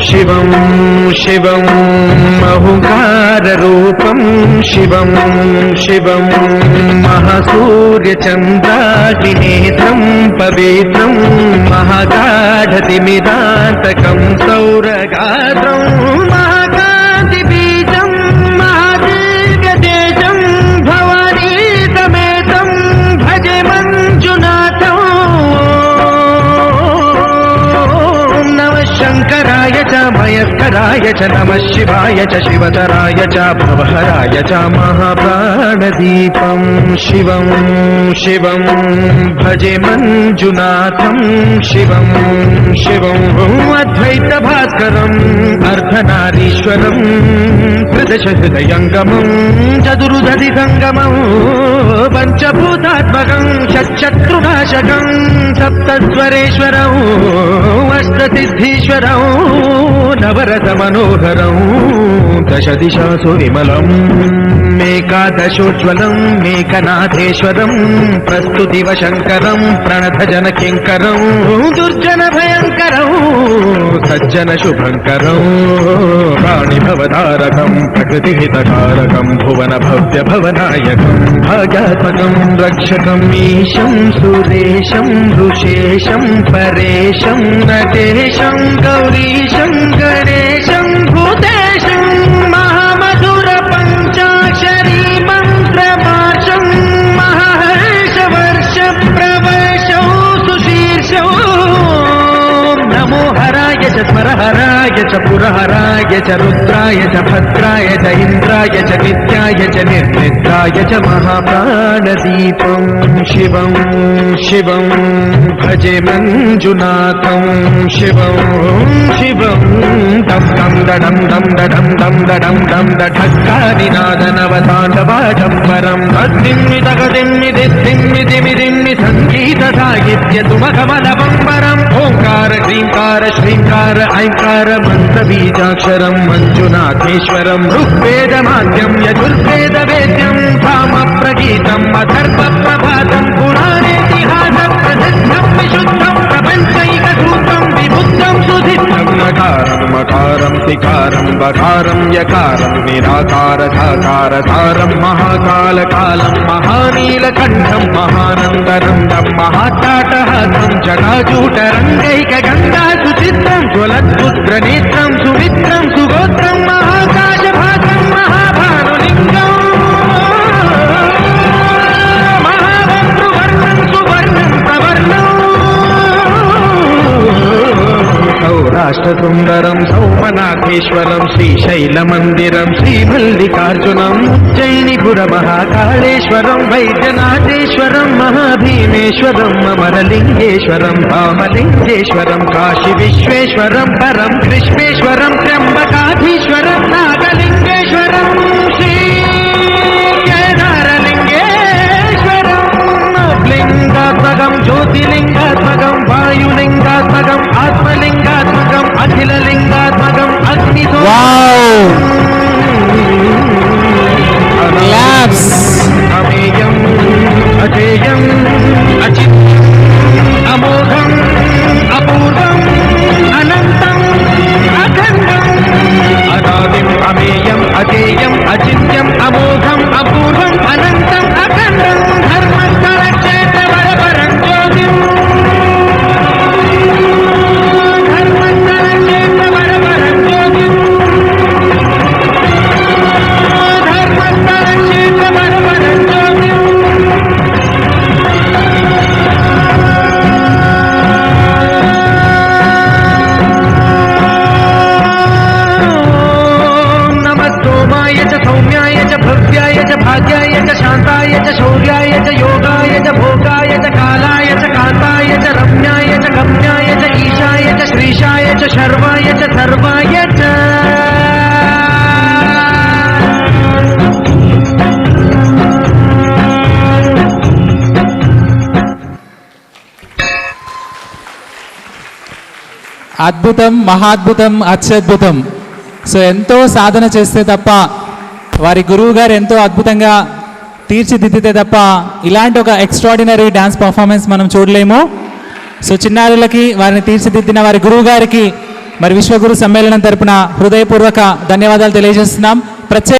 శివం శివం అహంకారరూపం శివం శివం మహాసూర్యచంద్రాగ్నినేత్రం పవిత్రం మహాగాఢతిమిరాంతకం సౌరగాత్రం మహాకాంతిబీజం మహాదీర్ఘతేజం భవానీ సమేతం భజే మంజునాథం. శంకరాయ చ మయస్కరాయ చ నమః శివాయ చ శివతరాయ చ భవహరాయ చ మహాప్రాణదీపం శివం శివం భజే మంజునాథం శివం శివం అద్వైత భాస్కరం అర్ధనారీశ్వరం హృదయంగమం చతురుదధి సంగమం పంచభూతాత్మకం షట్శత్రునాశకం సప్తస్వరేశ్వరం అష్టసిద్ధీశ్వరం నవరస మనోహరం దశ దిశాసు విమలం మేకాదశోజ్వలం మేకనాథేశ్వరం ప్రస్తుతివ శంకరం ప్రణత జన కింకరం దుర్జన భయంకరం సజ్జన శుభంకరం ప్రాణిభవతారకం ప్రకృతి హితకారకం భువన భవ్య భవనాయకం భాగ్యాత్మకం రక్షకం ఈశం సురేశం ఋషేశం పరేశం నటేశం గౌరీశం గణేశం భూతేశం మహామధుర పంచాక్షరీ మంత్రమార్షం మహర్షవర్ష ప్రవర్షం సుశీర్షం నమో హరాయ చ స్మరహరాయ చ పురహరాయ చ రుద్రాయ చ భద్రాయ చ ఇంద్రాయ చ నిత్యాయ చ నిర్నిద్రాయ చ మహాప్రాణదీపం శివం శివం భజే మంజునాథం శివం శివం డం డం దడం డం దడం డం దడం డం దఢక్కానినాదనవతాండవాడంబరం తద్దిమ్మి తగదిమ్మి దిమ్మి దిమి దిమ్మి సంగీత సాహిత్య సుమకమలవంబరం ఓంకార హ్రీంకార శ్రీంకార ఐంకార మంత్రబీజాక్షరం మంజునాథేశ్వరం ఋగ్వేదమాద్యం యజుర్వేద వేద్యం సామ ప్రగీతం అథర్వ ప్రభాతం పురాణేతిహాస ప్రసిద్ధం విశుద్ధం ప్రపంచైక సూత్రం విబుద్ధం సుధిష్టం నకారం మకారం తికారం బకారం యకారం నిరాకార సాకార సారం మహాకాల కాలం మహానీలకంఠం మహానందరందం మహాటాటహాసం జటాజూటరంగైక గంగా సుచిత్రం జ్వలద్భుద్ర నేత్రం సుమిత్రం సుగోత్రం మహాకాశభాసం మహాభానులింగం మహావక్తృవర్ణం సువర్ణం ప్రవర్ణం సౌరాష్ట్రసుందరం సౌమనాథేశ్వరం శ్రీశైలమందిరం శ్రీమల్లికార్జునం ఉజ్జయినిపుర మహాకాళేశ్వరం వైద్యనాథేశ్వరం మహాభీమేశ్వరం అమరలింగేశ్వరం రామలింగేశ్వరం కాశీ విశ్వేశ్వరం పరం కృష్ణేశ్వరం త్ర్యంబకాధీశ్వరం నాగలింగేశ్వరం శ్రీ కేదారలింగేశ్వరం లింగాత్మకం జ్యోతిలింగాత్మకం వాయులింగాత్మకం ఆత్మలింగాత్మకం అఖిలలింగాత్మకం అగ్ని అమేయం అజేయం అచిత్యం అమోఘం అపూర్వం అనంతం అఖండం అనాదిం అమేయం అజేయం అచిత్యం అమోఘం అపూర్వం అనంతం అఖండం ధర్మస్థల క్షేత్ర వరపరం జ్యోతిం ధర్మస్థల క్షేత్ర వరపరం జ్యోతిం ధర్మస్థల క్షేత్ర వరపరం జ్యోతిం సౌమ్యాయ చ భవ్యాయ చ భాగ్యాయ చ శాంతాయ చ శౌర్యాయ చ యోగాయ చ భోగాయ చ కాలాయ చ కాంతాయ చ రమ్యాయ చ గమ్యాయ చ ఈశాయ చ శ్రీశాయ చ శర్వాయ చ సర్వాయ చ అద్భుతం, మహాద్భుతం, అత్యద్భుతం. సో ఎంతో సాధన చేస్తే తప్ప, వారి గురువు గారు ఎంతో అద్భుతంగా తీర్చిదిద్దితే తప్ప ఇలాంటి ఒక ఎక్స్ట్రాడినరీ డ్యాన్స్ పర్ఫార్మెన్స్ మనం చూడలేము. సో చిన్నారులకి వారిని తీర్చిదిద్దిన వారి గురువు గారికి మరి విశ్వగురు సమ్మేళనం తరపున హృదయపూర్వక ధన్యవాదాలు తెలియజేస్తున్నాం. ప్రత్యేక